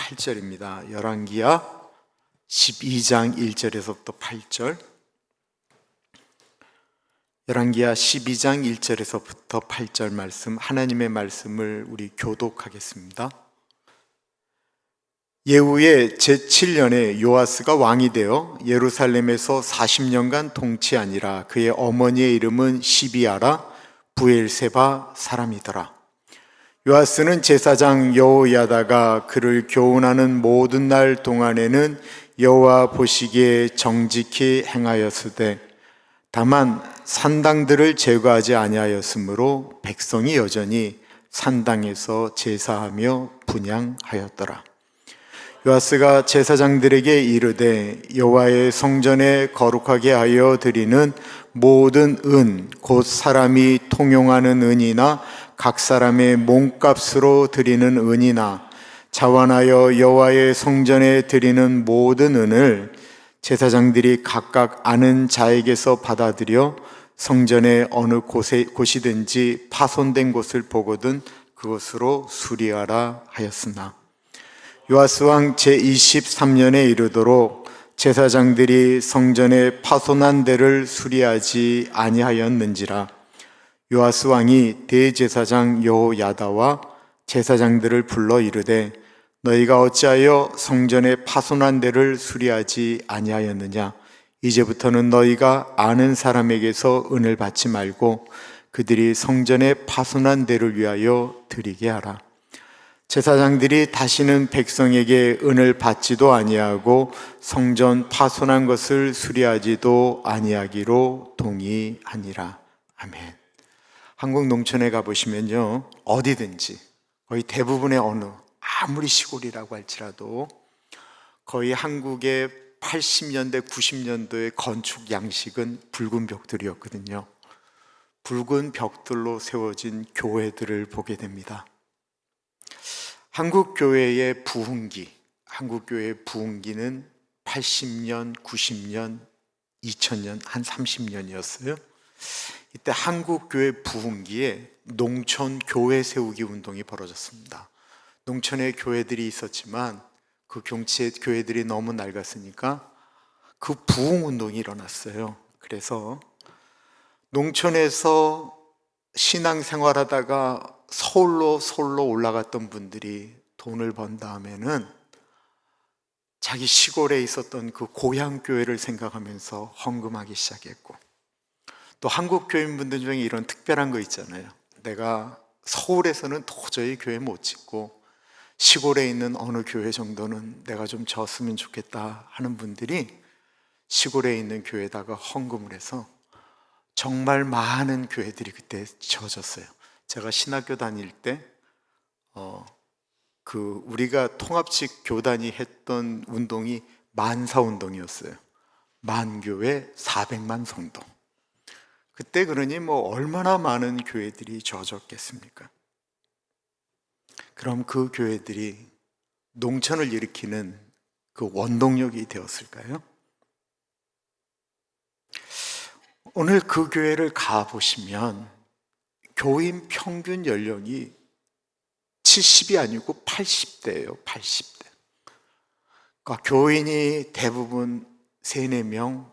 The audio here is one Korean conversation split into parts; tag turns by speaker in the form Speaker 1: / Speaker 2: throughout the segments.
Speaker 1: 8절입니다. 열왕기하 12장 1절에서부터 8절. 열왕기하 12장 1절에서부터 8절 말씀, 하나님의 말씀을 우리 교독하겠습니다. 예후의 제7년에 요아스가 왕이 되어 예루살렘에서 40년간 통치하니라. 그의 어머니의 이름은 시비아라 브엘세바 사람이더라. 요아스는 제사장 여호야다가 그를 교훈하는 모든 날 동안에는 여호와 보시기에 정직히 행하였으되 다만 산당들을 제거하지 아니하였으므로 백성이 여전히 산당에서 제사하며 분향하였더라. 요아스가 제사장들에게 이르되 여호와의 성전에 거룩하게 하여 드리는 모든 은 곧 사람이 통용하는 은이나 각 사람의 몸값으로 드리는 은이나 자원하여 여호와의 성전에 드리는 모든 은을 제사장들이 각각 아는 자에게서 받아들여 성전의 어느 곳이든지 파손된 곳을 보거든 그곳으로 수리하라 하였으나 요아스 왕 제23년에 이르도록 제사장들이 성전의 파손한 데를 수리하지 아니하였는지라. 요아스 왕이 대제사장 여호야다와 제사장들을 불러 이르되 너희가 어찌하여 성전의 파손한 데를 수리하지 아니하였느냐? 이제부터는 너희가 아는 사람에게서 은을 받지 말고 그들이 성전의 파손한 데를 위하여 드리게 하라. 제사장들이 다시는 백성에게 은을 받지도 아니하고 성전 파손한 것을 수리하지도 아니하기로 동의하니라. 아멘. 한국 농촌에 가보시면요, 어디든지 거의 대부분의 어느 아무리 시골이라고 할지라도 거의 한국의 80년대 90년도의 건축 양식은 붉은 벽들이었거든요. 붉은 벽들로 세워진 교회들을 보게 됩니다. 한국교회의 부흥기는 80년, 90년, 2000년, 한 30년이었어요. 이때 한국교회 부흥기에 농촌 교회 세우기 운동이 벌어졌습니다. 농촌에 교회들이 있었지만 그 교회들이 너무 낡았으니까 그 부흥 운동이 일어났어요. 그래서 농촌에서 신앙생활하다가 서울로 올라갔던 분들이 돈을 번 다음에는 자기 시골에 있었던 그 고향 교회를 생각하면서 헌금하기 시작했고, 또 한국 교인분들 중에 이런 특별한 거 있잖아요. 내가 서울에서는 도저히 교회 못 짓고 시골에 있는 어느 교회 정도는 내가 좀 졌으면 좋겠다 하는 분들이 시골에 있는 교회에다가 헌금을 해서 정말 많은 교회들이 그때 지어졌어요. 제가 신학교 다닐 때 우리가 통합식 교단이 했던 운동이 만사운동이었어요. 만교회 400만 성도. 그때 그러니 얼마나 많은 교회들이 지어졌겠습니까? 그럼 그 교회들이 농촌을 일으키는 그 원동력이 되었을까요? 오늘 그 교회를 가보시면 교인 평균 연령이 70이 아니고 80대예요. 80대. 그러니까 교인이 대부분 3, 4명,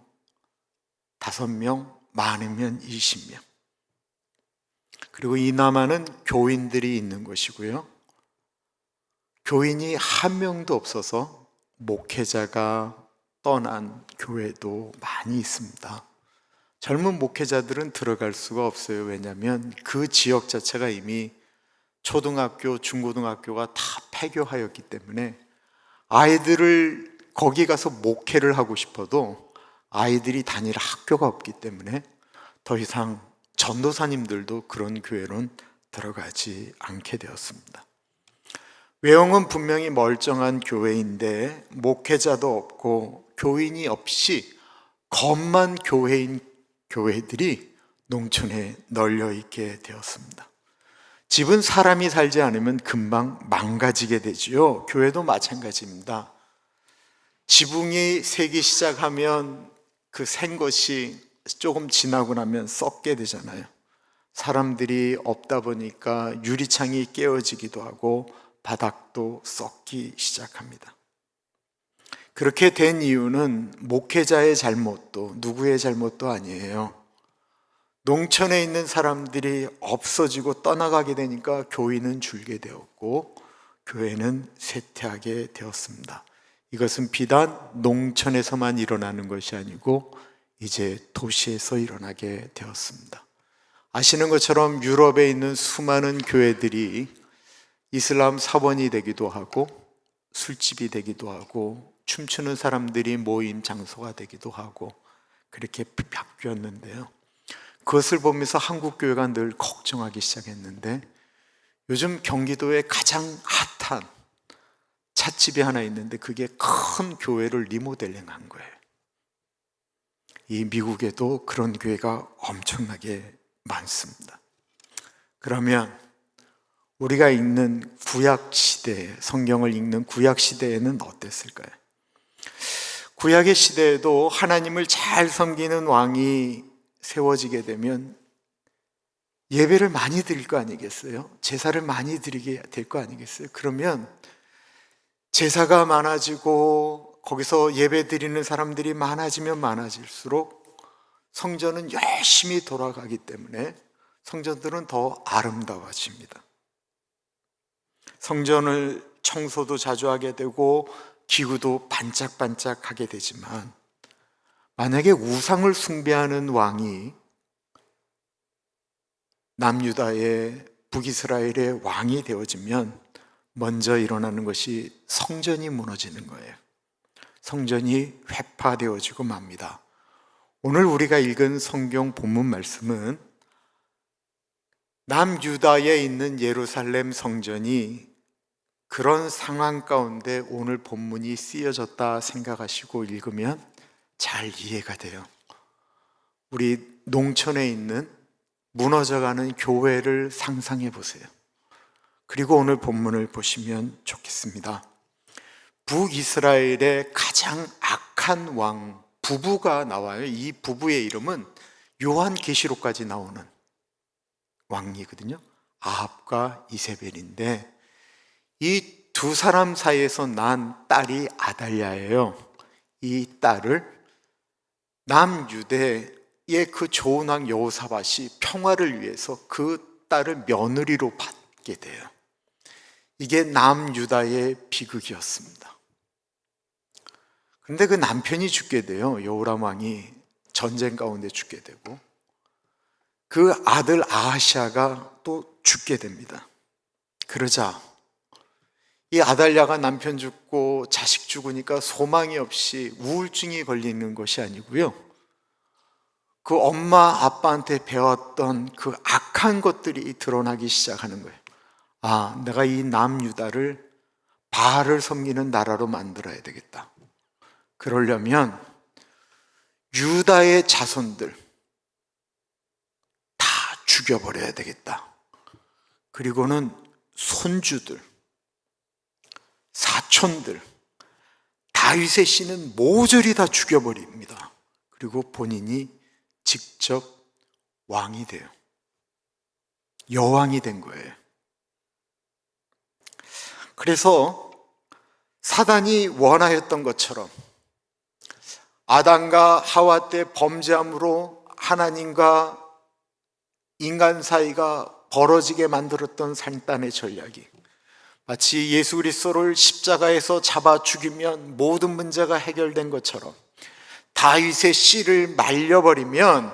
Speaker 1: 5명, 많으면 20명. 그리고 이남아는 교인들이 있는 것이고요. 교인이 한 명도 없어서 목회자가 떠난 교회도 많이 있습니다. 젊은 목회자들은 들어갈 수가 없어요. 왜냐하면 그 지역 자체가 이미 초등학교, 중고등학교가 다 폐교하였기 때문에 아이들을 거기 가서 목회를 하고 싶어도 아이들이 다닐 학교가 없기 때문에 더 이상 전도사님들도 그런 교회로는 들어가지 않게 되었습니다. 외형은 분명히 멀쩡한 교회인데 목회자도 없고 교인이 없이 겉만 교회인 교회들이 농촌에 널려 있게 되었습니다. 집은 사람이 살지 않으면 금방 망가지게 되지요. 교회도 마찬가지입니다. 지붕이 새기 시작하면 그 샌 것이 조금 지나고 나면 썩게 되잖아요. 사람들이 없다 보니까 유리창이 깨어지기도 하고 바닥도 썩기 시작합니다. 그렇게 된 이유는 목회자의 잘못도 누구의 잘못도 아니에요. 농촌에 있는 사람들이 없어지고 떠나가게 되니까 교인은 줄게 되었고 교회는 쇠퇴하게 되었습니다. 이것은 비단 농촌에서만 일어나는 것이 아니고 이제 도시에서 일어나게 되었습니다. 아시는 것처럼 유럽에 있는 수많은 교회들이 이슬람 사원이 되기도 하고 술집이 되기도 하고 춤추는 사람들이 모임 장소가 되기도 하고 그렇게 바뀌었는데요. 그것을 보면서 한국 교회가 늘 걱정하기 시작했는데 요즘 경기도에 가장 핫한 찻집이 하나 있는데 그게 큰 교회를 리모델링한 거예요. 이 미국에도 그런 교회가 엄청나게 많습니다. 그러면 우리가 읽는 구약 시대, 성경을 읽는 구약 시대에는 어땠을까요? 구약의 시대에도 하나님을 잘 섬기는 왕이 세워지게 되면 예배를 많이 드릴 거 아니겠어요? 제사를 많이 드리게 될 거 아니겠어요? 그러면 제사가 많아지고 거기서 예배 드리는 사람들이 많아지면 많아질수록 성전은 열심히 돌아가기 때문에 성전들은 더 아름다워집니다. 성전을 청소도 자주 하게 되고 기구도 반짝반짝하게 되지만 만약에 우상을 숭배하는 왕이 남유다의 북이스라엘의 왕이 되어지면 먼저 일어나는 것이 성전이 무너지는 거예요. 성전이 회파되어지고 맙니다. 오늘 우리가 읽은 성경 본문 말씀은 남유다에 있는 예루살렘 성전이 그런 상황 가운데 오늘 본문이 쓰여졌다 생각하시고 읽으면 잘 이해가 돼요. 우리 농촌에 있는 무너져가는 교회를 상상해 보세요. 그리고 오늘 본문을 보시면 좋겠습니다. 북이스라엘의 가장 악한 왕 부부가 나와요. 이 부부의 이름은 요한계시록까지 나오는 왕이거든요. 아합과 이세벨인데 이 두 사람 사이에서 난 딸이 아달랴예요. 이 딸을 남유대의 그 좋은 왕 여호사밧이 평화를 위해서 그 딸을 며느리로 받게 돼요. 이게 남유다의 비극이었습니다. 그런데 그 남편이 죽게 돼요. 여호람 왕이 전쟁 가운데 죽게 되고 그 아들 아하시아가 또 죽게 됩니다. 그러자 이 아달랴가 남편 죽고 자식 죽으니까 소망이 없이 우울증이 걸리는 것이 아니고요, 그 엄마 아빠한테 배웠던 그 악한 것들이 드러나기 시작하는 거예요. 아, 내가 이 남유다를 바알을 섬기는 나라로 만들어야 되겠다. 그러려면 유다의 자손들 다 죽여버려야 되겠다. 그리고는 손주들, 사촌들, 다윗의 씨는 모조리 다 죽여버립니다. 그리고 본인이 직접 왕이 돼요. 여왕이 된 거예요. 그래서 사단이 원하였던 것처럼 아담과 하와 때 범죄함으로 하나님과 인간 사이가 벌어지게 만들었던 사단의 전략이 마치 예수 그리스도를 십자가에서 잡아 죽이면 모든 문제가 해결된 것처럼 다윗의 씨를 말려버리면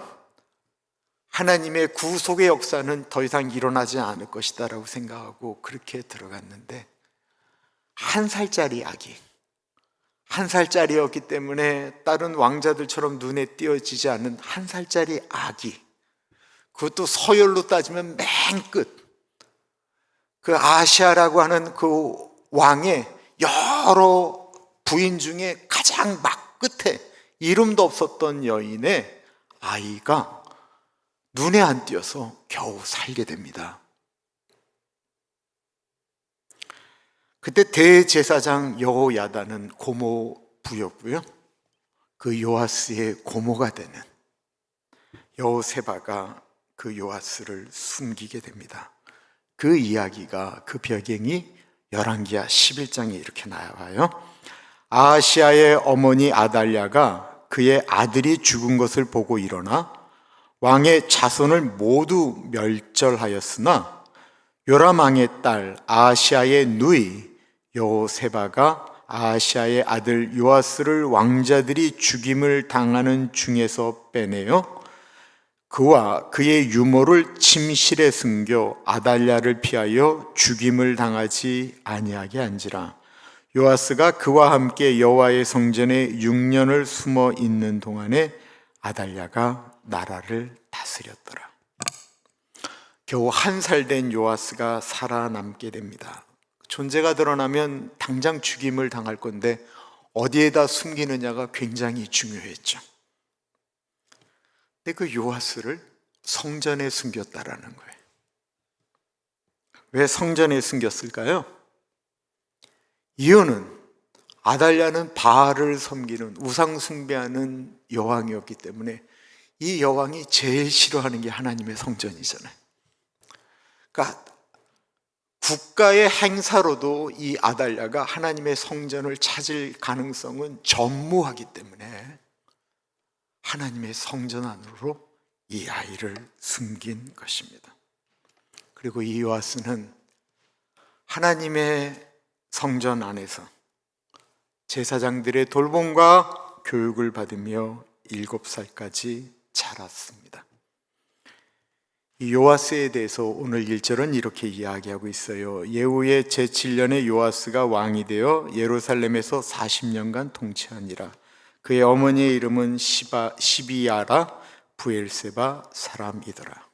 Speaker 1: 하나님의 구속의 역사는 더 이상 일어나지 않을 것이다 라고 생각하고 그렇게 들어갔는데, 한 살짜리 아기, 한 살짜리였기 때문에 다른 왕자들처럼 눈에 띄어지지 않는 한 살짜리 아기, 그것도 서열로 따지면 맨 끝, 그 아시아라고 하는 그 왕의 여러 부인 중에 가장 막 끝에 이름도 없었던 여인의 아이가 눈에 안 띄어서 겨우 살게 됩니다. 그때 대제사장 여호야다는 고모부였고요, 그 요아스의 고모가 되는 여호세바가 그 요아스를 숨기게 됩니다. 그 이야기가, 그 배경이 열왕기하 11장에 이렇게 나와요. 아하시아의 어머니 아달랴가 그의 아들이 죽은 것을 보고 일어나 왕의 자손을 모두 멸절하였으나 요람 왕의 딸 아하시아의 누이 여호세바가 아하시아의 아들 요아스를 왕자들이 죽임을 당하는 중에서 빼내어 그와 그의 유모를 침실에 숨겨 아달랴를 피하여 죽임을 당하지 아니하게 한지라. 요아스가 그와 함께 여호와의 성전에 6년을 숨어 있는 동안에 아달랴가 나라를 다스렸더라. 겨우 1살 된 요아스가 살아남게 됩니다. 존재가 드러나면 당장 죽임을 당할 건데 어디에다 숨기느냐가 굉장히 중요했죠. 근데 그 요아스를 성전에 숨겼다라는 거예요. 왜 성전에 숨겼을까요? 이유는 아달랴는 바알을 섬기는 우상 숭배하는 여왕이었기 때문에 이 여왕이 제일 싫어하는 게 하나님의 성전이잖아요. 그러니까 국가의 행사로도 이 아달랴가 하나님의 성전을 찾을 가능성은 전무하기 때문에 하나님의 성전 안으로 이 아이를 숨긴 것입니다. 그리고 이 요아스는 하나님의 성전 안에서 제사장들의 돌봄과 교육을 받으며 7살까지 자랐습니다. 이 요아스에 대해서 오늘 1절은 이렇게 이야기하고 있어요. 예후의 제7년에 요아스가 왕이 되어 예루살렘에서 40년간 통치하니라. 그의 어머니의 이름은 시비야라 부엘세바 사람이더라.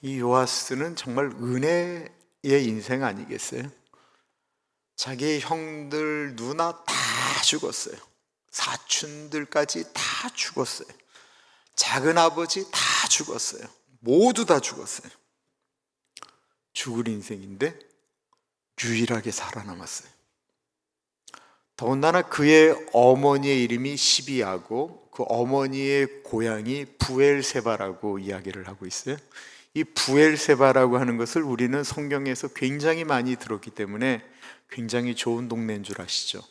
Speaker 1: 이 요아스는 정말 은혜의 인생 아니겠어요? 자기 형들 누나 다 죽었어요. 사촌들까지 다 죽었어요. 작은 아버지 다 죽었어요. 모두 다 죽었어요. 죽을 인생인데 유일하게 살아남았어요. 더군다나 그의 어머니의 이름이 시비야고 그 어머니의 고향이 부엘세바라고 이야기를 하고 있어요. 이 부엘세바라고 하는 것을 우리는 성경에서 굉장히 많이 들었기 때문에 굉장히 좋은 동네인 줄 아시죠?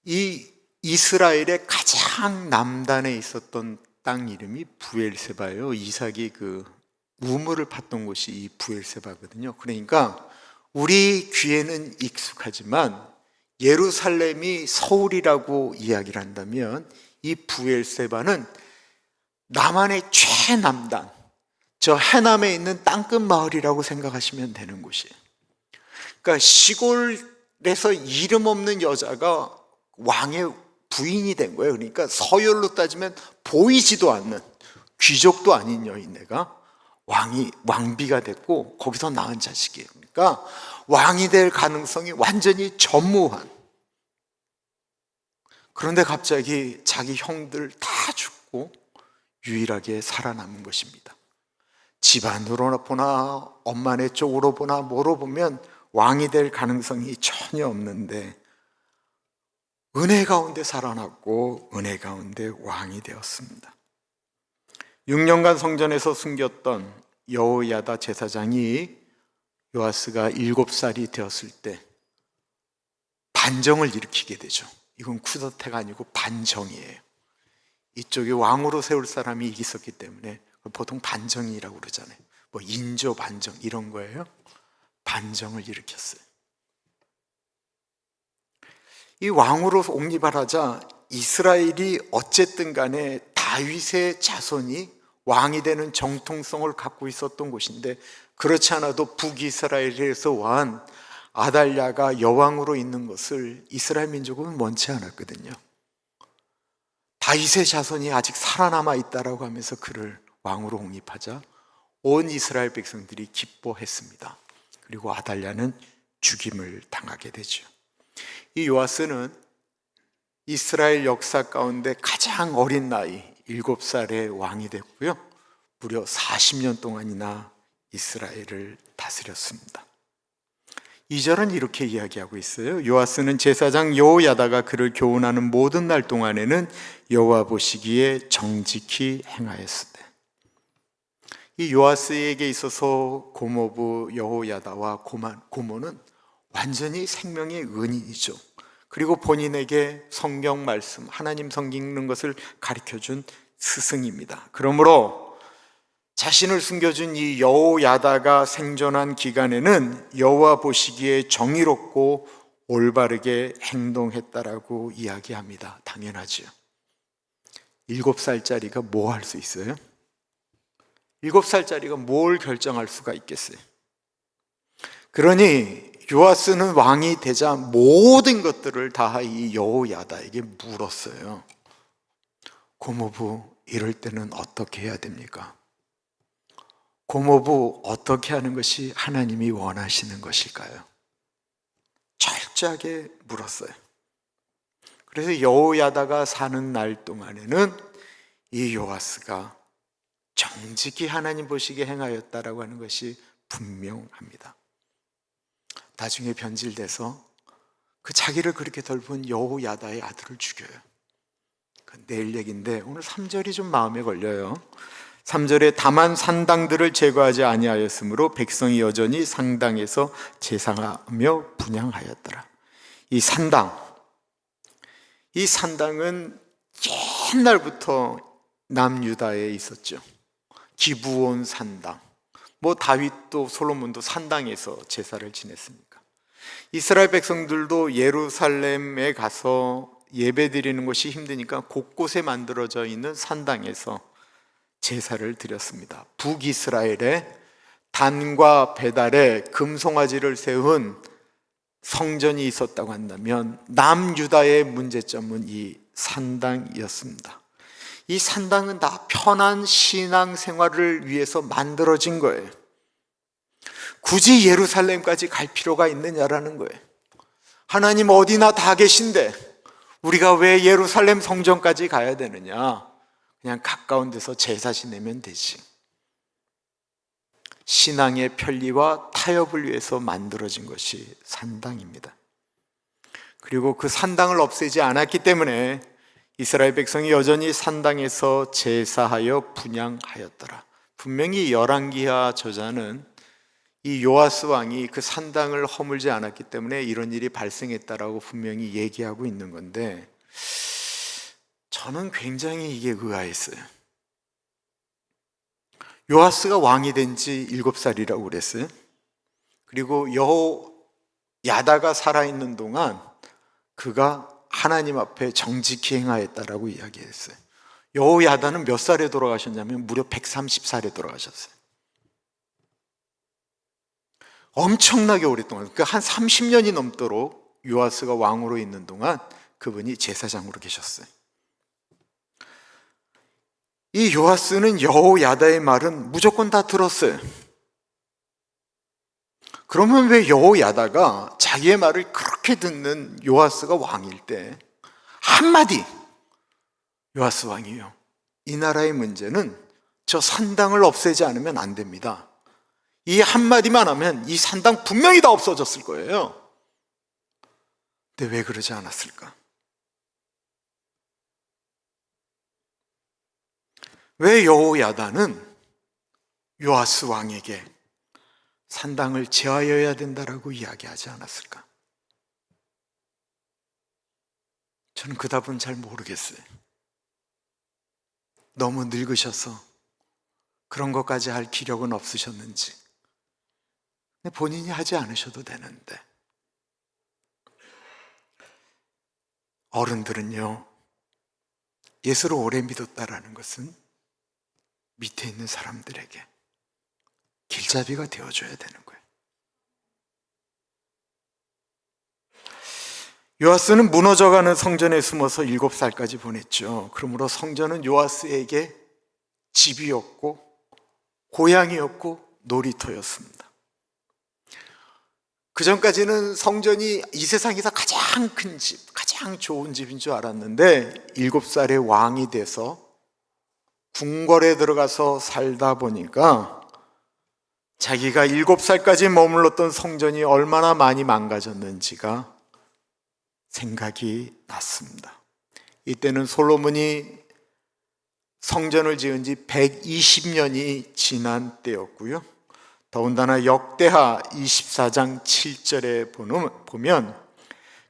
Speaker 1: 이 이스라엘의 가장 남단에 있었던 땅 이름이 부엘세바예요. 이삭이 그 우물을 팠던 곳이 이 부엘세바거든요. 그러니까 우리 귀에는 익숙하지만 예루살렘이 서울이라고 이야기를 한다면 이 부엘세바는 남한의 최남단, 저 해남에 있는 땅끝 마을이라고 생각하시면 되는 곳이에요. 그러니까 시골에서 이름 없는 여자가 왕의 부인이 된 거예요. 그러니까 서열로 따지면 보이지도 않는 귀족도 아닌 여인네가 왕비가 됐고 거기서 낳은 자식이에요. 그러니까 왕이 될 가능성이 완전히 전무한. 그런데 갑자기 자기 형들 다 죽고 유일하게 살아남은 것입니다. 집안으로 보나 엄마네 쪽으로 보나 뭐로 보면 왕이 될 가능성이 전혀 없는데 은혜 가운데 살아났고 은혜 가운데 왕이 되었습니다. 6년간 성전에서 숨겼던 여호야다 제사장이 요아스가 7살이 되었을 때 반정을 일으키게 되죠. 이건 쿠데타가 아니고 반정이에요. 이쪽에 왕으로 세울 사람이 있었기 때문에 보통 반정이라고 그러잖아요. 뭐 인조 반정 이런 거예요. 반정을 일으켰어요. 이 왕으로 옹립하자 이스라엘이 어쨌든 간에 다윗의 자손이 왕이 되는 정통성을 갖고 있었던 곳인데 그렇지 않아도 북이스라엘에서 왕 아달랴가 여왕으로 있는 것을 이스라엘 민족은 원치 않았거든요. 다윗의 자손이 아직 살아남아 있다라고 하면서 그를 왕으로 옹립하자 온 이스라엘 백성들이 기뻐했습니다. 그리고 아달랴는 죽임을 당하게 되죠. 이 요아스는 이스라엘 역사 가운데 가장 어린 나이 7살의 왕이 됐고요. 무려 40년 동안이나 이스라엘을 다스렸습니다. 2절은 이렇게 이야기하고 있어요. 요아스는 제사장 여호야다가 그를 교훈하는 모든 날 동안에는 여호와 보시기에 정직히 행하였으되. 이 요아스에게 있어서 고모부 여호야다와 고모는 완전히 생명의 은인이죠. 그리고 본인에게 성경 말씀, 하나님 성경 읽는 것을 가르쳐준 스승입니다. 그러므로 자신을 숨겨준 이 여호야다가 생존한 기간에는 여호와 보시기에 정의롭고 올바르게 행동했다라고 이야기합니다. 당연하지요. 7살짜리가 뭐 할 수 있어요? 7살짜리가 뭘 결정할 수가 있겠어요? 그러니 요아스는 왕이 되자 모든 것들을 다 이 여호야다에게 물었어요. 고모부, 이럴 때는 어떻게 해야 됩니까? 고모부, 어떻게 하는 것이 하나님이 원하시는 것일까요? 철저하게 물었어요. 그래서 여호야다가 사는 날 동안에는 이 요아스가 정직히 하나님 보시기에 행하였다라고 하는 것이 분명합니다. 나중에 변질돼서 그 자기를 그렇게 돌본 여호야다의 아들을 죽여요. 그 내일 얘기인데 오늘 3절이 좀 마음에 걸려요. 3절에 다만 산당들을 제거하지 아니하였으므로 백성이 여전히 상당에서 제사하며 분향하였더라. 이 산당은 옛날부터 남유다에 있었죠. 기브온 산당, 다윗도 솔로몬도 산당에서 제사를 지냈으니까. 이스라엘 백성들도 예루살렘에 가서 예배 드리는 것이 힘드니까 곳곳에 만들어져 있는 산당에서 제사를 드렸습니다. 북이스라엘에 단과 베달에 금송아지를 세운 성전이 있었다고 한다면 남유다의 문제점은 이 산당이었습니다. 이 산당은 다 편한 신앙생활을 위해서 만들어진 거예요. 굳이 예루살렘까지 갈 필요가 있느냐라는 거예요. 하나님 어디나 다 계신데 우리가 왜 예루살렘 성전까지 가야 되느냐? 그냥 가까운 데서 제사 지내면 되지. 신앙의 편리와 타협을 위해서 만들어진 것이 산당입니다. 그리고 그 산당을 없애지 않았기 때문에 이스라엘 백성이 여전히 산당에서 제사하여 분향하였더라. 분명히 열왕기하 저자는 이 요아스 왕이 그 산당을 허물지 않았기 때문에 이런 일이 발생했다라고 분명히 얘기하고 있는 건데, 저는 굉장히 이게 의아했어요. 요아스가 왕이 된 지 7살이라고 그랬어요. 그리고 여호야다가 살아있는 동안 그가 하나님 앞에 정직히 행하였다라고 이야기했어요. 여호야다는 몇 살에 돌아가셨냐면 무려 130살에 돌아가셨어요. 엄청나게 오랫동안, 그러니까 한 30년이 넘도록 요아스가 왕으로 있는 동안 그분이 제사장으로 계셨어요. 이 요아스는 여호야다의 말은 무조건 다 들었어요. 그러면 왜 여호야다가 자기의 말을 그렇게 듣는 요아스가 왕일 때 한마디, 요아스 왕이요, 이 나라의 문제는 저 산당을 없애지 않으면 안 됩니다, 이 한마디만 하면 이 산당 분명히 다 없어졌을 거예요. 근데 왜 그러지 않았을까? 왜 여호야다는 요아스 왕에게 산당을 제하여야 된다라고 이야기하지 않았을까? 저는 그 답은 잘 모르겠어요. 너무 늙으셔서 그런 것까지 할 기력은 없으셨는지, 본인이 하지 않으셔도 되는데. 어른들은요, 예수를 오래 믿었다라는 것은 밑에 있는 사람들에게 길잡이가 되어줘야 되는 거예요. 요아스는 무너져가는 성전에 숨어서 7살까지 보냈죠. 그러므로 성전은 요아스에게 집이었고 고향이었고 놀이터였습니다. 그 전까지는 성전이 이 세상에서 가장 큰 집, 가장 좋은 집인 줄 알았는데 7살에 왕이 돼서 궁궐에 들어가서 살다 보니까 자기가 7살까지 머물렀던 성전이 얼마나 많이 망가졌는지가 생각이 났습니다. 이때는 솔로몬이 성전을 지은 지 120년이 지난 때였고요. 더군다나 역대하 24장 7절에 보면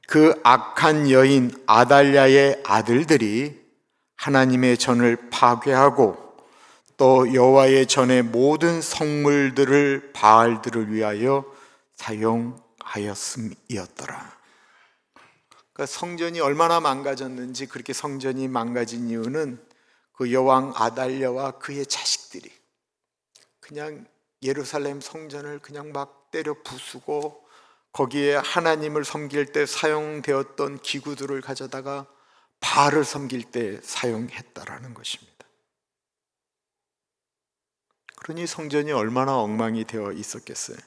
Speaker 1: 그 악한 여인 아달랴의 아들들이 하나님의 전을 파괴하고 또 여호와의 전의 모든 성물들을 바알들을 위하여 사용하였음이었더라. 그러니까 성전이 얼마나 망가졌는지, 그렇게 성전이 망가진 이유는 그 여왕 아달랴와 그의 자식들이 그냥 예루살렘 성전을 그냥 막 때려 부수고 거기에 하나님을 섬길 때 사용되었던 기구들을 가져다가 바알을 섬길 때 사용했다라는 것입니다. 그러니 성전이 얼마나 엉망이 되어 있었겠어요.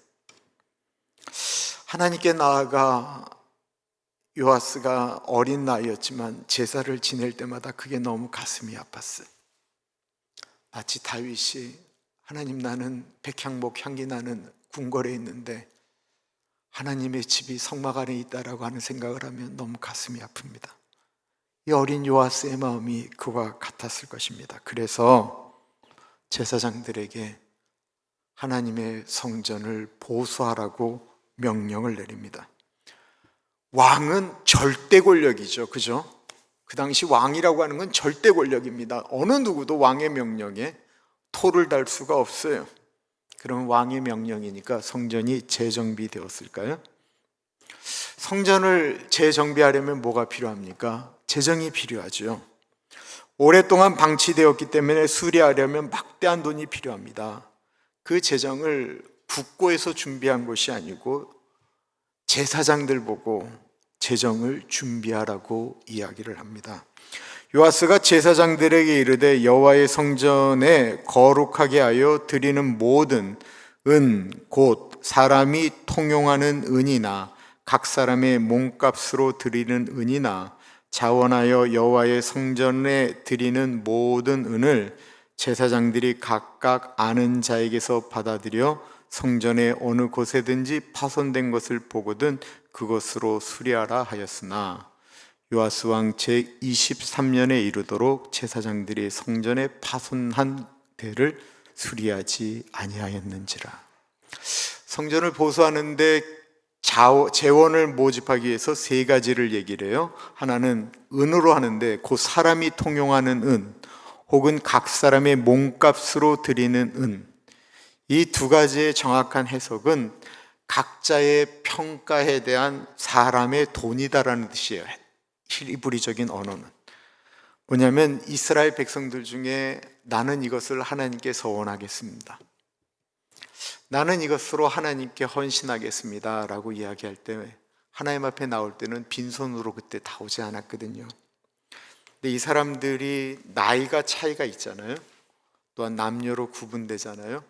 Speaker 1: 하나님께 나아가 요아스가 어린 나이였지만 제사를 지낼 때마다 그게 너무 가슴이 아팠어요. 마치 다윗이 하나님, 나는 백향목 향기 나는 궁궐에 있는데 하나님의 집이 성막 안에 있다라고 하는 생각을 하면 너무 가슴이 아픕니다. 이 어린 요아스의 마음이 그와 같았을 것입니다. 그래서 제사장들에게 하나님의 성전을 보수하라고 명령을 내립니다. 왕은 절대 권력이죠. 그죠? 그 당시 왕이라고 하는 건 절대 권력입니다. 어느 누구도 왕의 명령에 토를 달 수가 없어요. 그러면 왕의 명령이니까 성전이 재정비되었을까요? 성전을 재정비하려면 뭐가 필요합니까? 재정이 필요하죠. 오랫동안 방치되었기 때문에 수리하려면 막대한 돈이 필요합니다. 그 재정을 국고에서 준비한 것이 아니고 제사장들 보고 재정을 준비하라고 이야기를 합니다. 요아스가 제사장들에게 이르되 여호와의 성전에 거룩하게 하여 드리는 모든 은 곧 사람이 통용하는 은이나 각 사람의 몸값으로 드리는 은이나 자원하여 여호와의 성전에 드리는 모든 은을 제사장들이 각각 아는 자에게서 받아들여 성전의 어느 곳에든지 파손된 것을 보거든 그것으로 수리하라 하였으나 요아스 왕 제23년에 이르도록 제사장들이 성전에 파손한 데를 수리하지 아니하였는지라. 성전을 보수하는데 재원을 모집하기 위해서 세 가지를 얘기를 해요. 하나는 은으로 하는데 곧 사람이 통용하는 은 혹은 각 사람의 몸값으로 드리는 은. 이 두 가지의 정확한 해석은 각자의 평가에 대한 사람의 돈이다라는 뜻이에요. 히브리적인 언어는 뭐냐면 이스라엘 백성들 중에 나는 이것을 하나님께 서원하겠습니다, 나는 이것으로 하나님께 헌신하겠습니다 라고 이야기할 때 하나님 앞에 나올 때는 빈손으로 그때 다 오지 않았거든요. 근데 이 사람들이 나이가 차이가 있잖아요. 또한 남녀로 구분되잖아요.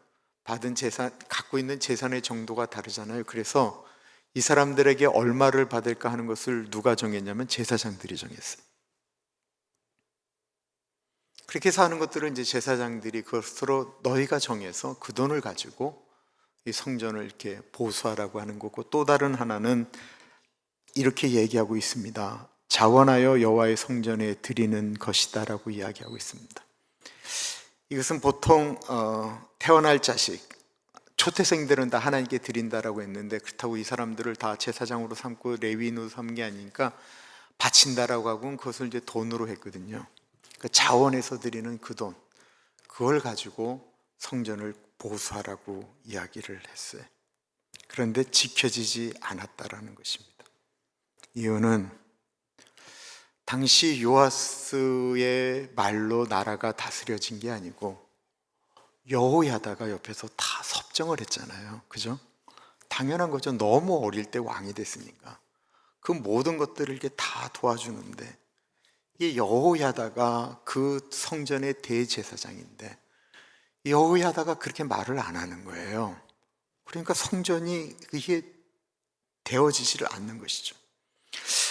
Speaker 1: 받은 재산, 갖고 있는 재산의 정도가 다르잖아요. 그래서 이 사람들에게 얼마를 받을까 하는 것을 누가 정했냐면 제사장들이 정했어요. 그렇게 해서 하는 것들은 이제 제사장들이 그것으로 너희가 정해서 그 돈을 가지고 이 성전을 이렇게 보수하라고 하는 거고, 또 다른 하나는 이렇게 얘기하고 있습니다. 자원하여 여호와의 성전에 드리는 것이다 라고 이야기하고 있습니다. 이것은 보통 태어날 자식, 초태생들은 다 하나님께 드린다라고 했는데, 그렇다고 이 사람들을 다 제사장으로 삼고 레위인으로 삼은 게 아니니까 바친다라고 하고는 그것을 이제 돈으로 했거든요. 그러니까 자원해서 드리는 그 돈, 그걸 가지고 성전을 보수하라고 이야기를 했어요. 그런데 지켜지지 않았다라는 것입니다. 이유는 당시 요아스의 말로 나라가 다스려진 게 아니고 여호야다가 옆에서 다 섭정을 했잖아요. 그죠? 당연한 거죠. 너무 어릴 때 왕이 됐으니까 그 모든 것들을 이렇게 다 도와주는데, 이게 여호야다가 그 성전의 대제사장인데 여호야다가 그렇게 말을 안 하는 거예요. 그러니까 성전이 이게 되어지지를 않는 것이죠.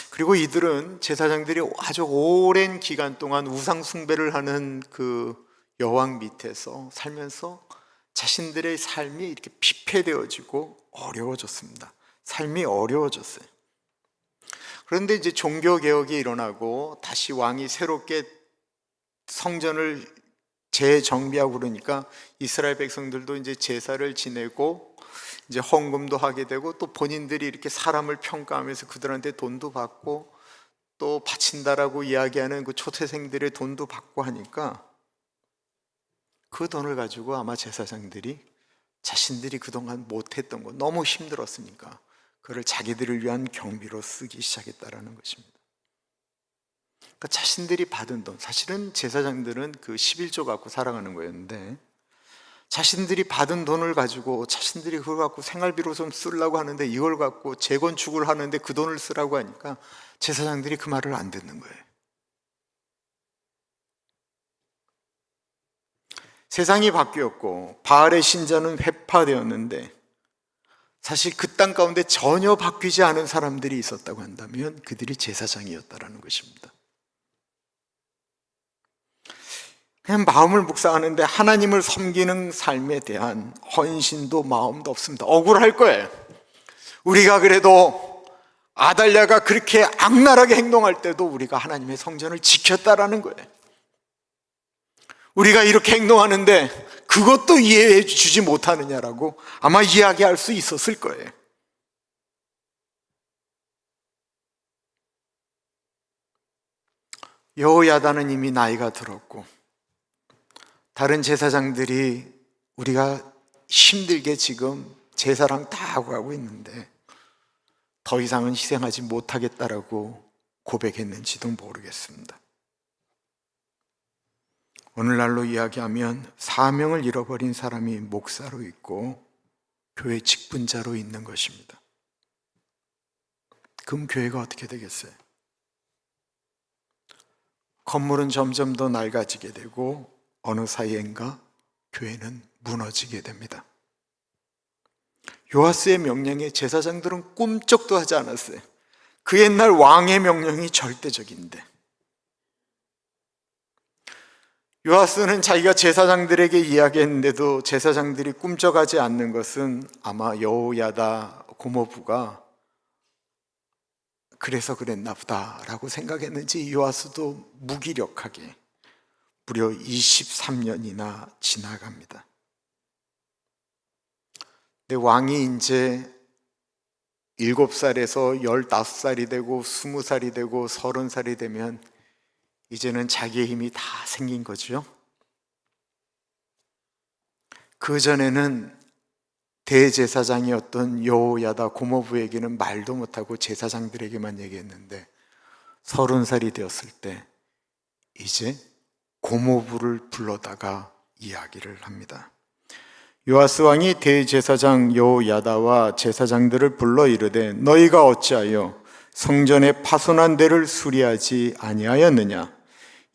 Speaker 1: 그리고 이들은, 제사장들이 아주 오랜 기간 동안 우상 숭배를 하는 그 여왕 밑에서 살면서 자신들의 삶이 이렇게 피폐되어지고 어려워졌습니다. 삶이 어려워졌어요. 그런데 이제 종교개혁이 일어나고 다시 왕이 새롭게 성전을 재정비하고 그러니까 이스라엘 백성들도 이제 제사를 지내고 이제 헌금도 하게 되고 또 본인들이 이렇게 사람을 평가하면서 그들한테 돈도 받고 또 바친다라고 이야기하는 그 초태생들의 돈도 받고 하니까 그 돈을 가지고 아마 제사장들이 자신들이 그동안 못했던 거 너무 힘들었으니까 그를 자기들을 위한 경비로 쓰기 시작했다라는 것입니다. 그러니까 자신들이 받은 돈, 사실은 제사장들은 그 11조 갖고 살아가는 거였는데 자신들이 받은 돈을 가지고 자신들이 그걸 갖고 생활비로 좀 쓰려고 하는데 이걸 갖고 재건축을 하는데 그 돈을 쓰라고 하니까 제사장들이 그 말을 안 듣는 거예요. 세상이 바뀌었고 바알의 신전은 회파되었는데 사실 그 땅 가운데 전혀 바뀌지 않은 사람들이 있었다고 한다면 그들이 제사장이었다라는 것입니다. 그냥 마음을 묵상하는데 하나님을 섬기는 삶에 대한 헌신도 마음도 없습니다. 억울할 거예요. 우리가 그래도 아달랴가 그렇게 악랄하게 행동할 때도 우리가 하나님의 성전을 지켰다라는 거예요. 우리가 이렇게 행동하는데 그것도 이해해 주지 못하느냐라고 아마 이야기할 수 있었을 거예요. 여호야다는 이미 나이가 들었고 다른 제사장들이 우리가 힘들게 지금 제사랑 다 하고 가고 있는데 더 이상은 희생하지 못하겠다라고 고백했는지도 모르겠습니다. 오늘날로 이야기하면 사명을 잃어버린 사람이 목사로 있고 교회 직분자로 있는 것입니다. 그럼 교회가 어떻게 되겠어요? 건물은 점점 더 낡아지게 되고 어느 사이엔가 교회는 무너지게 됩니다. 요아스의 명령에 제사장들은 꿈쩍도 하지 않았어요. 그 옛날 왕의 명령이 절대적인데 요아스는 자기가 제사장들에게 이야기했는데도 제사장들이 꿈쩍하지 않는 것은 아마 여호야다 고모부가 그래서 그랬나 보다라고 생각했는지 요아스도 무기력하게 무려 23년이나 지나갑니다. 근데 왕이 이제 7살에서 15살이 되고 20살이 되고 30살이 되면 이제는 자기의 힘이 다 생긴 거죠. 그전에는 대제사장이었던 여호야다 고모부에게는 말도 못하고 제사장들에게만 얘기했는데 30살이 되었을 때 이제 고모부를 불러다가 이야기를 합니다. 요아스 왕이 대제사장 여호야다와 제사장들을 불러 이르되 너희가 어찌하여 성전의 파손한 데를 수리하지 아니하였느냐?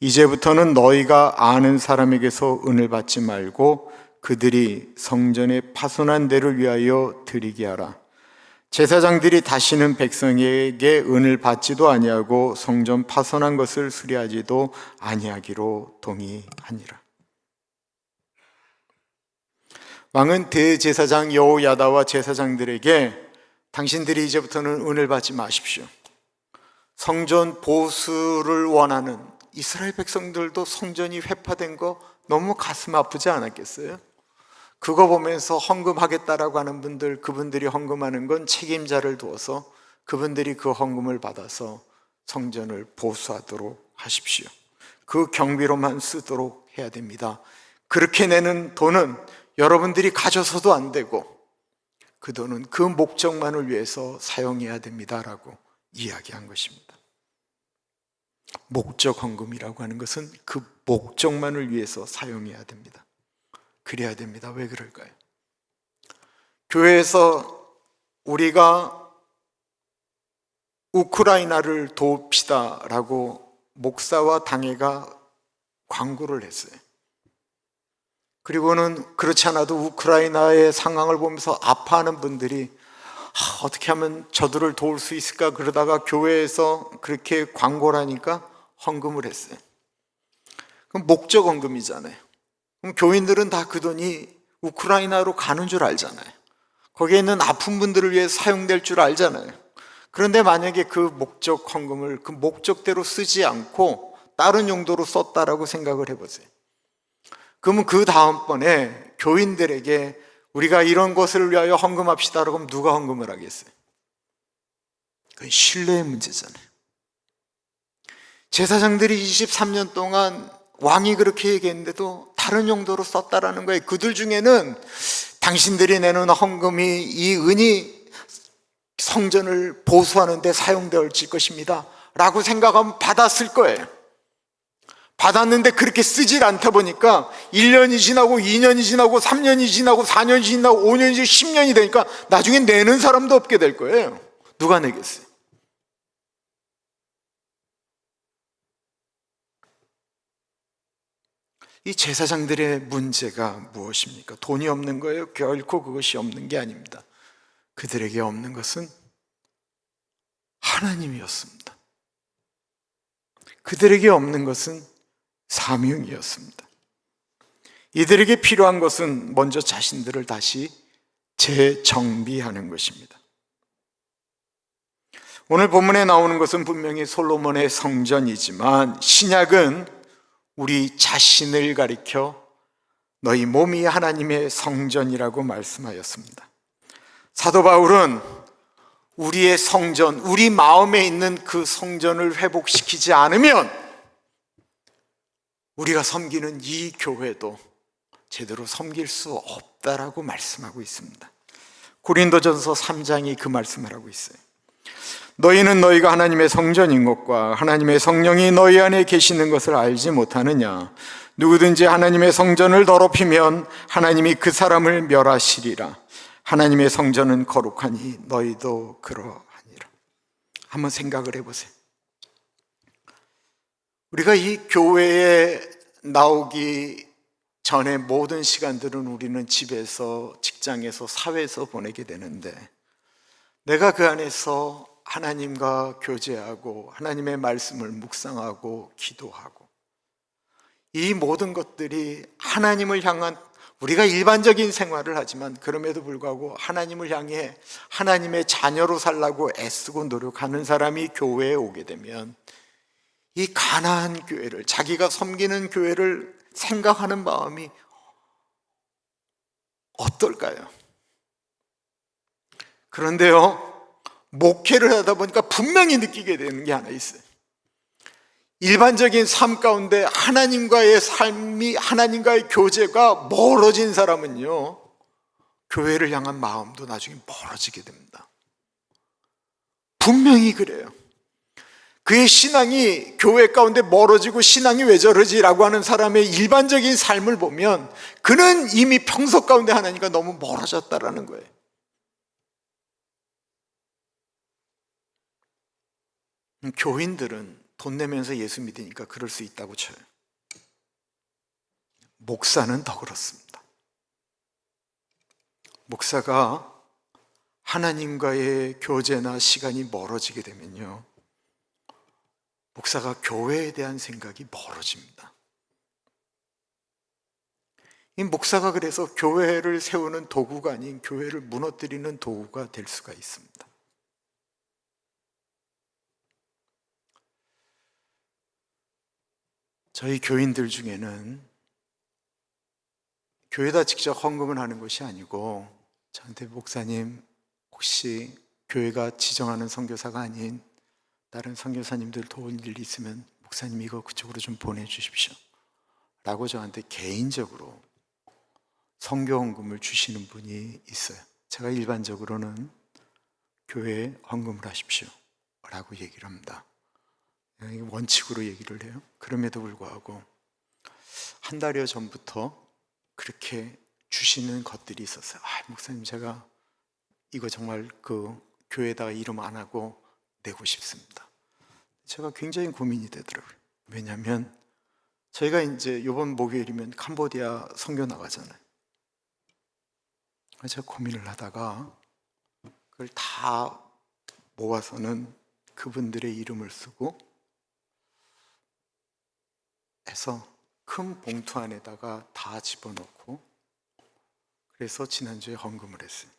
Speaker 1: 이제부터는 너희가 아는 사람에게서 은을 받지 말고 그들이 성전의 파손한 데를 위하여 드리게 하라. 제사장들이 다시는 백성에게 은을 받지도 아니하고 성전 파손한 것을 수리하지도 아니하기로 동의하니라. 왕은 대제사장 여호야다와 제사장들에게 당신들이 이제부터는 은을 받지 마십시오. 성전 보수를 원하는 이스라엘 백성들도 성전이 회파된 거 너무 가슴 아프지 않았겠어요? 그거 보면서 헌금하겠다라고 하는 분들, 그분들이 헌금하는 건 책임자를 두어서 그분들이 그 헌금을 받아서 성전을 보수하도록 하십시오. 그 경비로만 쓰도록 해야 됩니다. 그렇게 내는 돈은 여러분들이 가져서도 안 되고 그 돈은 그 목적만을 위해서 사용해야 됩니다라고 이야기한 것입니다. 목적 헌금이라고 하는 것은 그 목적만을 위해서 사용해야 됩니다. 그래야 됩니다. 왜 그럴까요? 교회에서 우리가 우크라이나를 돕시다라고 목사와 당회가 광고를 했어요. 그리고는 그렇지 않아도 우크라이나의 상황을 보면서 아파하는 분들이 어떻게 하면 저들을 도울 수 있을까 그러다가 교회에서 그렇게 광고를 하니까 헌금을 했어요. 그럼 목적 헌금이잖아요. 그럼 교인들은 다 그 돈이 우크라이나로 가는 줄 알잖아요. 거기에 있는 아픈 분들을 위해 사용될 줄 알잖아요. 그런데 만약에 그 목적 헌금을 그 목적대로 쓰지 않고 다른 용도로 썼다라고 생각을 해보세요. 그러면 그 다음번에 교인들에게 우리가 이런 것을 위하여 헌금합시다라고 하면 누가 헌금을 하겠어요? 그건 신뢰의 문제잖아요. 제사장들이 23년 동안 왕이 그렇게 얘기했는데도 다른 용도로 썼다라는 거예요. 그들 중에는 당신들이 내는 헌금이 이 은이 성전을 보수하는 데 사용될 것입니다 라고 생각하면 받았을 거예요. 받았는데 그렇게 쓰질 않다 보니까 1년이 지나고 2년이 지나고 3년이 지나고 4년이 지나고 5년이 지나고 10년이 되니까 나중에 내는 사람도 없게 될 거예요. 누가 내겠어요? 이 제사장들의 문제가 무엇입니까? 돈이 없는 거예요? 결코 그것이 없는 게 아닙니다. 그들에게 없는 것은 하나님이었습니다. 그들에게 없는 것은 사명이었습니다. 이들에게 필요한 것은 먼저 자신들을 다시 재정비하는 것입니다. 오늘 본문에 나오는 것은 분명히 솔로몬의 성전이지만 신약은 우리 자신을 가리켜 너희 몸이 하나님의 성전이라고 말씀하였습니다. 사도 바울은 우리의 성전, 우리 마음에 있는 그 성전을 회복시키지 않으면 우리가 섬기는 이 교회도 제대로 섬길 수 없다라고 말씀하고 있습니다. 고린도전서 3장이 그 말씀을 하고 있어요. 너희는 너희가 하나님의 성전인 것과 하나님의 성령이 너희 안에 계시는 것을 알지 못하느냐? 누구든지 하나님의 성전을 더럽히면 하나님이 그 사람을 멸하시리라. 하나님의 성전은 거룩하니 너희도 그러하니라. 한번 생각을 해보세요. 우리가 이 교회에 나오기 전에 모든 시간들은 우리는 집에서, 직장에서, 사회에서 보내게 되는데 내가 그 안에서 하나님과 교제하고 하나님의 말씀을 묵상하고 기도하고 이 모든 것들이 하나님을 향한, 우리가 일반적인 생활을 하지만 그럼에도 불구하고 하나님을 향해 하나님의 자녀로 살라고 애쓰고 노력하는 사람이 교회에 오게 되면 이 가나안 교회를, 자기가 섬기는 교회를 생각하는 마음이 어떨까요? 그런데요, 목회를 하다 보니까 분명히 느끼게 되는 게 하나 있어요. 일반적인 삶 가운데 하나님과의 삶이, 하나님과의 교제가 멀어진 사람은요, 교회를 향한 마음도 나중에 멀어지게 됩니다. 분명히 그래요. 그의 신앙이 교회 가운데 멀어지고 신앙이 왜 저러지라고 하는 사람의 일반적인 삶을 보면 그는 이미 평소 가운데 하나님과 너무 멀어졌다라는 거예요. 교인들은 돈 내면서 예수 믿으니까 그럴 수 있다고 쳐요. 목사는 더 그렇습니다. 목사가 하나님과의 교제나 시간이 멀어지게 되면요, 목사가 교회에 대한 생각이 멀어집니다. 이 목사가 그래서 교회를 세우는 도구가 아닌 교회를 무너뜨리는 도구가 될 수가 있습니다. 저희 교인들 중에는 교회에다 직접 헌금을 하는 것이 아니고 저한테 목사님, 혹시 교회가 지정하는 선교사가 아닌 다른 선교사님들 도울 일이 있으면 목사님 이거 그쪽으로 좀 보내주십시오 라고 저한테 개인적으로 선교 헌금을 주시는 분이 있어요. 제가 일반적으로는 교회에 헌금을 하십시오 라고 얘기를 합니다. 원칙으로 얘기를 해요. 그럼에도 불구하고 한 달여 전부터 그렇게 주시는 것들이 있었어요. 목사님, 제가 이거 정말 그 교회에다가 이름 안 하고 내고 싶습니다. 제가 굉장히 고민이 되더라고요. 왜냐하면 저희가 이제 이번 목요일이면 캄보디아 선교 나가잖아요. 제가 고민을 하다가 그걸 다 모아서는 그분들의 이름을 쓰고 해서 큰 봉투 안에다가 다 집어넣고 그래서 지난주에 헌금을 했어요.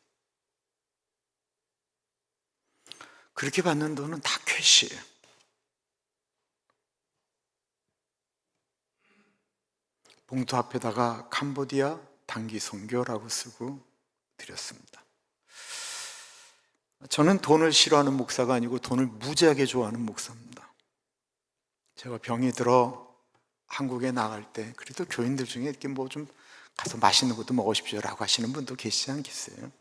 Speaker 1: 그렇게 받는 돈은 다 캐시예요. 봉투 앞에다가 캄보디아 단기 선교라고 쓰고 드렸습니다. 저는 돈을 싫어하는 목사가 아니고 돈을 무지하게 좋아하는 목사입니다. 제가 병이 들어 한국에 나갈 때 그래도 교인들 중에 이렇게 뭐 좀 가서 맛있는 것도 먹으십시오라고 하시는 분도 계시지 않겠어요?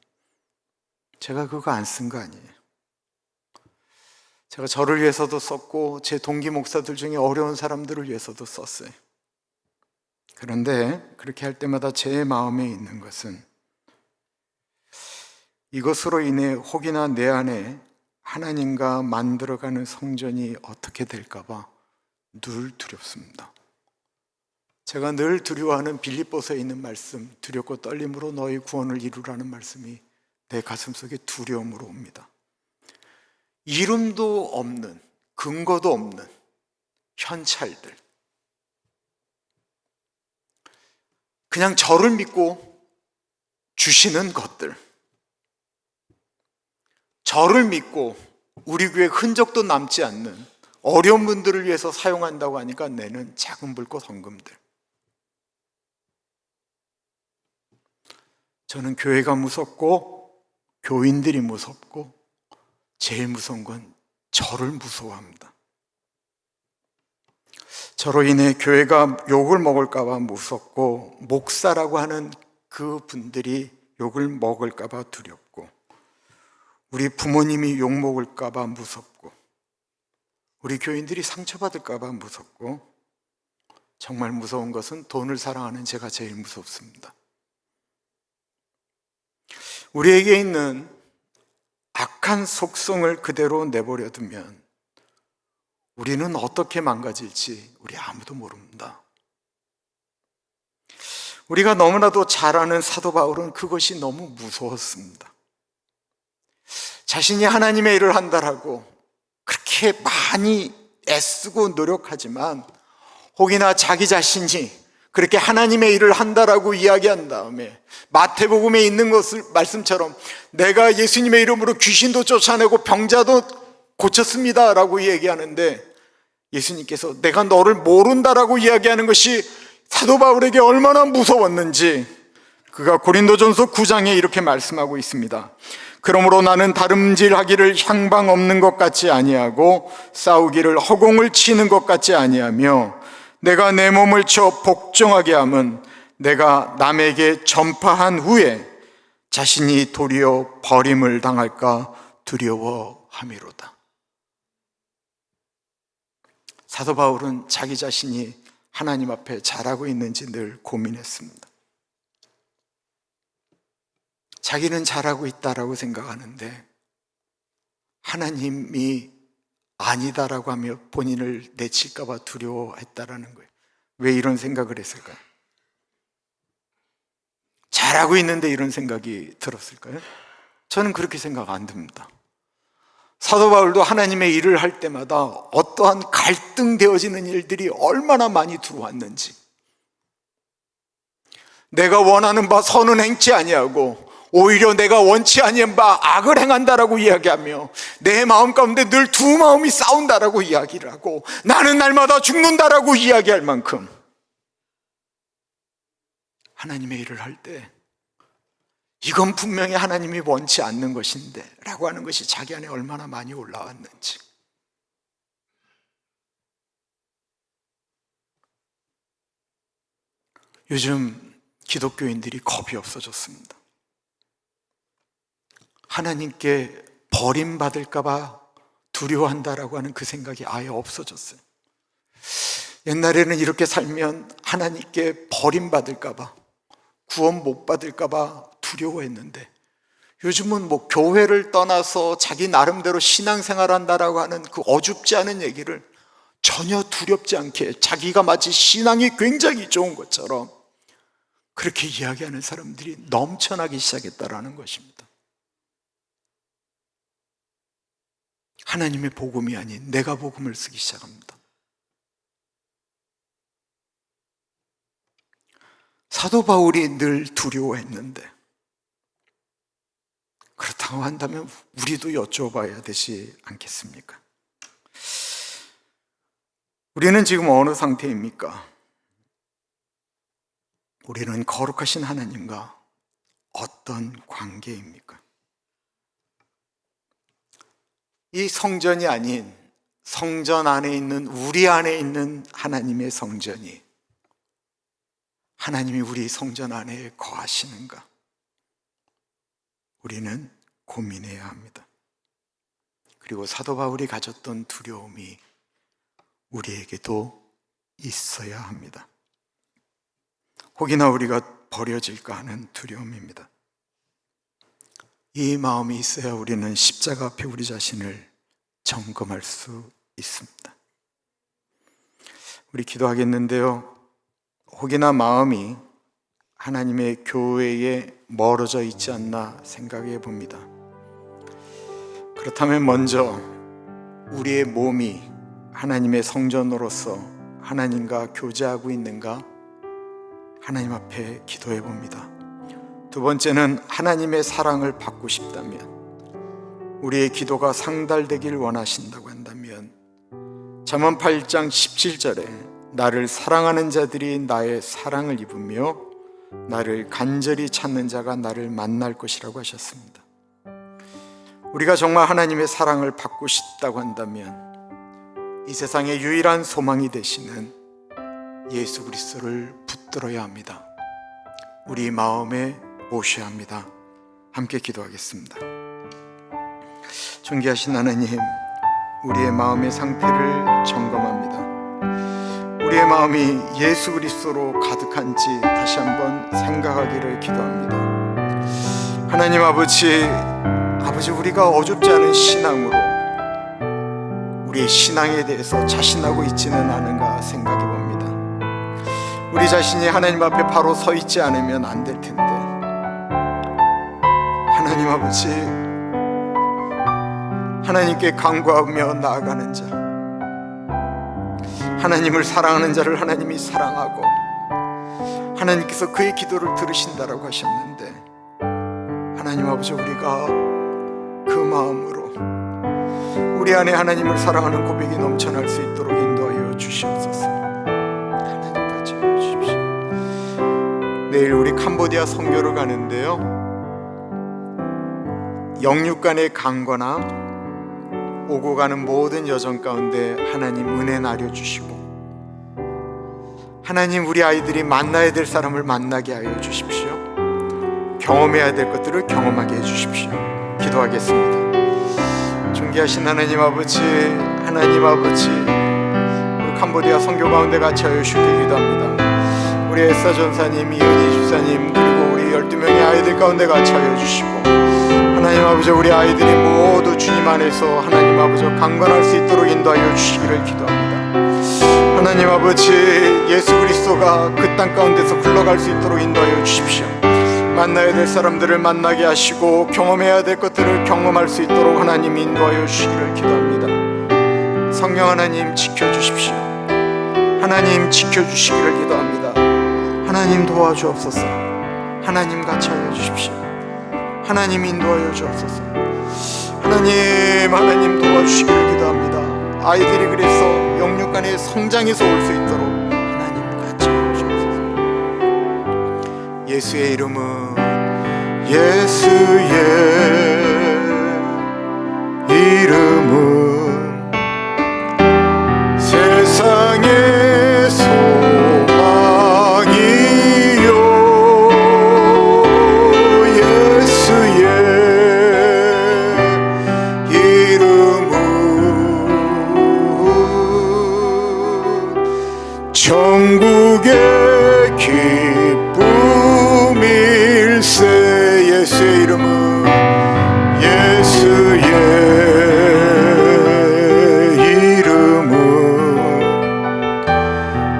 Speaker 1: 제가 그거 안 쓴 거 아니에요. 제가 저를 위해서도 썼고 제 동기 목사들 중에 어려운 사람들을 위해서도 썼어요. 그런데 그렇게 할 때마다 제 마음에 있는 것은 이것으로 인해 혹이나 내 안에 하나님과 만들어가는 성전이 어떻게 될까 봐 늘 두렵습니다. 제가 늘 두려워하는 빌립보서에 있는 말씀, 두렵고 떨림으로 너희 구원을 이루라는 말씀이 내 가슴속에 두려움으로 옵니다. 이름도 없는, 근거도 없는 현찰들, 그냥 저를 믿고 주시는 것들, 저를 믿고 우리 교회 흔적도 남지 않는 어려운 분들을 위해서 사용한다고 하니까 내는 작은 불꽃 헌금들. 저는 교회가 무섭고 교인들이 무섭고 제일 무서운 건 저를 무서워합니다. 저로 인해 교회가 욕을 먹을까 봐 무섭고 목사라고 하는 그 분들이 욕을 먹을까 봐 두렵고 우리 부모님이 욕 먹을까 봐 무섭고 우리 교인들이 상처받을까 봐 무섭고 정말 무서운 것은 돈을 사랑하는 제가 제일 무섭습니다. 우리에게 있는 악한 속성을 그대로 내버려 두면 우리는 어떻게 망가질지 우리 아무도 모릅니다. 우리가 너무나도 잘 아는 사도 바울은 그것이 너무 무서웠습니다. 자신이 하나님의 일을 한다라고 그렇게 많이 애쓰고 노력하지만 혹이나 자기 자신이 그렇게 하나님의 일을 한다라고 이야기한 다음에 마태복음에 있는 것을 말씀처럼 내가 예수님의 이름으로 귀신도 쫓아내고 병자도 고쳤습니다 라고 얘기하는데 예수님께서 내가 너를 모른다라고 이야기하는 것이 사도 바울에게 얼마나 무서웠는지 그가 고린도전서 9장에 이렇게 말씀하고 있습니다. 그러므로 나는 다름질하기를 향방 없는 것 같지 아니하고 싸우기를 허공을 치는 것 같지 아니하며 내가 내 몸을 쳐 복종하게 함은 내가 남에게 전파한 후에 자신이 도리어 버림을 당할까 두려워함이로다. 사도 바울은 자기 자신이 하나님 앞에 잘하고 있는지 늘 고민했습니다. 자기는 잘하고 있다라고 생각하는데 하나님이 아니다라고 하며 본인을 내칠까 봐 두려워했다라는 거예요. 왜 이런 생각을 했을까요? 잘하고 있는데 이런 생각이 들었을까요? 저는 그렇게 생각 안 듭니다. 사도 바울도 하나님의 일을 할 때마다 어떠한 갈등되어지는 일들이 얼마나 많이 들어왔는지, 내가 원하는 바 선은 행치 아니하고 오히려 내가 원치 아니한 바 악을 행한다라고 이야기하며 내 마음 가운데 늘 두 마음이 싸운다라고 이야기를 하고 나는 날마다 죽는다라고 이야기할 만큼 하나님의 일을 할 때 이건 분명히 하나님이 원치 않는 것인데 라고 하는 것이 자기 안에 얼마나 많이 올라왔는지. 요즘 기독교인들이 겁이 없어졌습니다. 하나님께 버림받을까 봐 두려워한다라고 하는 그 생각이 아예 없어졌어요. 옛날에는 이렇게 살면 하나님께 버림받을까 봐, 구원 못 받을까 봐 두려워했는데 요즘은 뭐 교회를 떠나서 자기 나름대로 신앙생활 한다라고 하는 그 어줍지 않은 얘기를 전혀 두렵지 않게 자기가 마치 신앙이 굉장히 좋은 것처럼 그렇게 이야기하는 사람들이 넘쳐나기 시작했다라는 것입니다. 하나님의 복음이 아닌 내가 복음을 쓰기 시작합니다. 사도 바울이 늘 두려워했는데 그렇다고 한다면 우리도 여쭤봐야 되지 않겠습니까? 우리는 지금 어느 상태입니까? 우리는 거룩하신 하나님과 어떤 관계입니까? 이 성전이 아닌 성전 안에 있는 우리 안에 있는 하나님의 성전이 하나님이 우리 성전 안에 거하시는가? 우리는 고민해야 합니다. 그리고 사도 바울이 가졌던 두려움이 우리에게도 있어야 합니다. 혹이나 우리가 버려질까 하는 두려움입니다. 이 마음이 있어야 우리는 십자가 앞에 우리 자신을 점검할 수 있습니다. 우리 기도하겠는데요, 혹이나 마음이 하나님의 교회에 멀어져 있지 않나 생각해 봅니다. 그렇다면 먼저 우리의 몸이 하나님의 성전으로서 하나님과 교제하고 있는가 하나님 앞에 기도해 봅니다. 두 번째는 하나님의 사랑을 받고 싶다면, 우리의 기도가 상달되길 원하신다고 한다면 잠언 8장 17절에 나를 사랑하는 자들이 나의 사랑을 입으며 나를 간절히 찾는 자가 나를 만날 것이라고 하셨습니다. 우리가 정말 하나님의 사랑을 받고 싶다고 한다면 이 세상의 유일한 소망이 되시는 예수 그리스도를 붙들어야 합니다. 우리 마음에 모셔야 합니다. 함께 기도하겠습니다. 존귀하신 하나님, 우리의 마음의 상태를 점검합니다. 우리의 마음이 예수 그리스도로 가득한지 다시 한번 생각하기를 기도합니다. 하나님 아버지, 우리가 어줍지 않은 신앙으로 우리의 신앙에 대해서 자신하고 있지는 않은가 생각해 봅니다. 우리 자신이 하나님 앞에 바로 서 있지 않으면 안 될 텐데, 하나님 아버지, 하나님께 간구하며 나아가는 자, 하나님을 사랑하는 자를 하나님이 사랑하고 하나님께서 그의 기도를 들으신다라고 하셨는데, 하나님 아버지, 우리가 그 마음으로 우리 안에 하나님을 사랑하는 고백이 넘쳐날 수 있도록 인도하여 주시옵소서. 하나님 같이 해주십시오. 내일 우리 캄보디아 선교를 가는데요, 영육 간의 강건함, 오고 가는 모든 여정 가운데 하나님 은혜 나려주시고, 하나님 우리 아이들이 만나야 될 사람을 만나게 하여 주십시오. 경험해야 될 것들을 경험하게 해주십시오. 기도하겠습니다. 존귀하신 하나님 아버지, 우리 캄보디아 선교 가운데 같이 하여 주시기 기도합니다. 우리 에사 전사님, 이은희 집사님, 그리고 우리 12명의 아이들 가운데 같이 하여 주시고, 하나님 아버지, 우리 아이들이 모두 주님 안에서 하나님 아버지 강건할 수 있도록 인도하여 주시기를 기도합니다. 하나님 아버지, 예수 그리스도가 그 땅 가운데서 흘러갈 수 있도록 인도하여 주십시오. 만나야 될 사람들을 만나게 하시고 경험해야 될 것들을 경험할 수 있도록 하나님 인도하여 주시기를 기도합니다. 성령 하나님 지켜주십시오. 하나님 지켜주시기를 기도합니다. 하나님 도와주옵소서. 하나님 같이 하여 주십시오. 하나님 인도하여 주옵소서. 하나님 도와주시기를 기도합니다. 아이들이 그래서 영육간의 성장에서 올 수 있도록 하나님 같이 하여 주옵소서. 예수의 이름은, 예수의 이름은 세상의 소망이요, 예수의 이름은 천국의 기쁨일세. 예수의 이름은, 예수의 이름은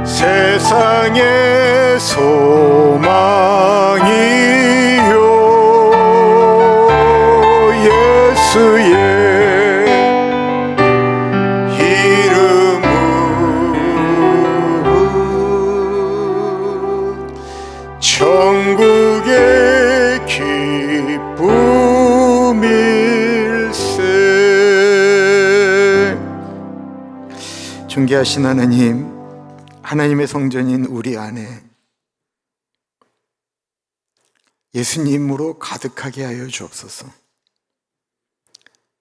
Speaker 1: 세상의 소망이요, 예수의 이름은 천국의 기쁨일세. 존귀하신 하나님, 하나님의 성전인 우리 안에 예수님으로 가득하게 하여 주옵소서.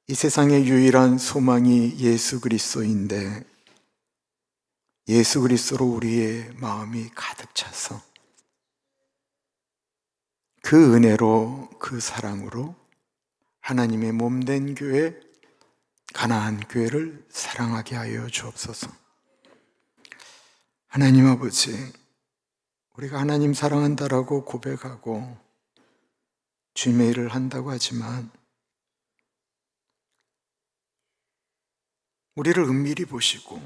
Speaker 1: 이 세상의 유일한 소망이 예수 그리스도인데 예수 그리스도로 우리의 마음이 가득 차서 그 은혜로, 그 사랑으로 하나님의 몸된 교회, 가나안 교회를 사랑하게 하여 주옵소서. 하나님 아버지, 우리가 하나님 사랑한다라고 고백하고 주님의 일을 한다고 하지만 우리를 은밀히 보시고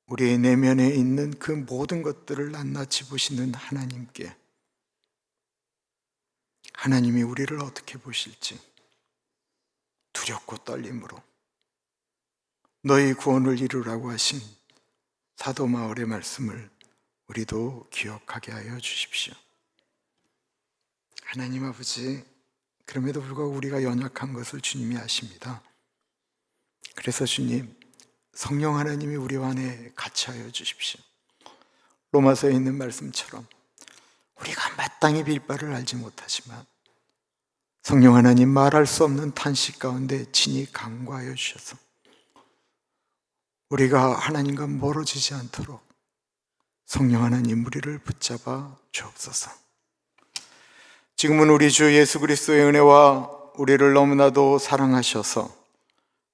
Speaker 1: 우리의 내면에 있는 그 모든 것들을 낱낱이 보시는 하나님께 하나님이 우리를 어떻게 보실지 두렵고 떨림으로 너희 구원을 이루라고 하신 사도 바울의 말씀을 우리도 기억하게 하여 주십시오. 하나님 아버지, 그럼에도 불구하고 우리가 연약한 것을 주님이 아십니다. 그래서 주님, 성령 하나님이 우리 안에 같이 하여 주십시오. 로마서에 있는 말씀처럼 우리가 마땅히 빌 바를 알지 못하지만 성령 하나님 말할 수 없는 탄식 가운데 친히 간구하여 주셔서 우리가 하나님과 멀어지지 않도록 성령 하나님 우리를 붙잡아 주옵소서. 지금은 우리 주 예수 그리스도의 은혜와 우리를 너무나도 사랑하셔서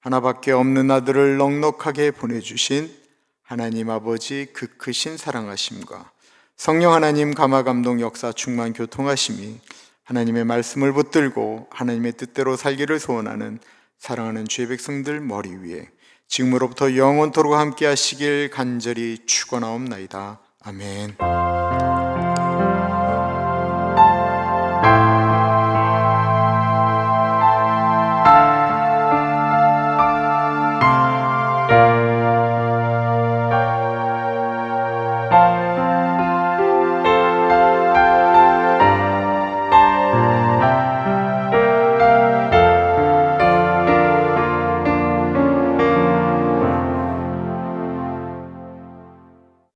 Speaker 1: 하나밖에 없는 아들을 넉넉하게 보내주신 하나님 아버지 그 크신 사랑하심과 성령 하나님 감화감동 역사 충만 교통하심이 하나님의 말씀을 붙들고 하나님의 뜻대로 살기를 소원하는 사랑하는 주의 백성들 머리 위에 지금으로부터 영원토록 함께 하시길 간절히 축원하옵나이다. 아멘.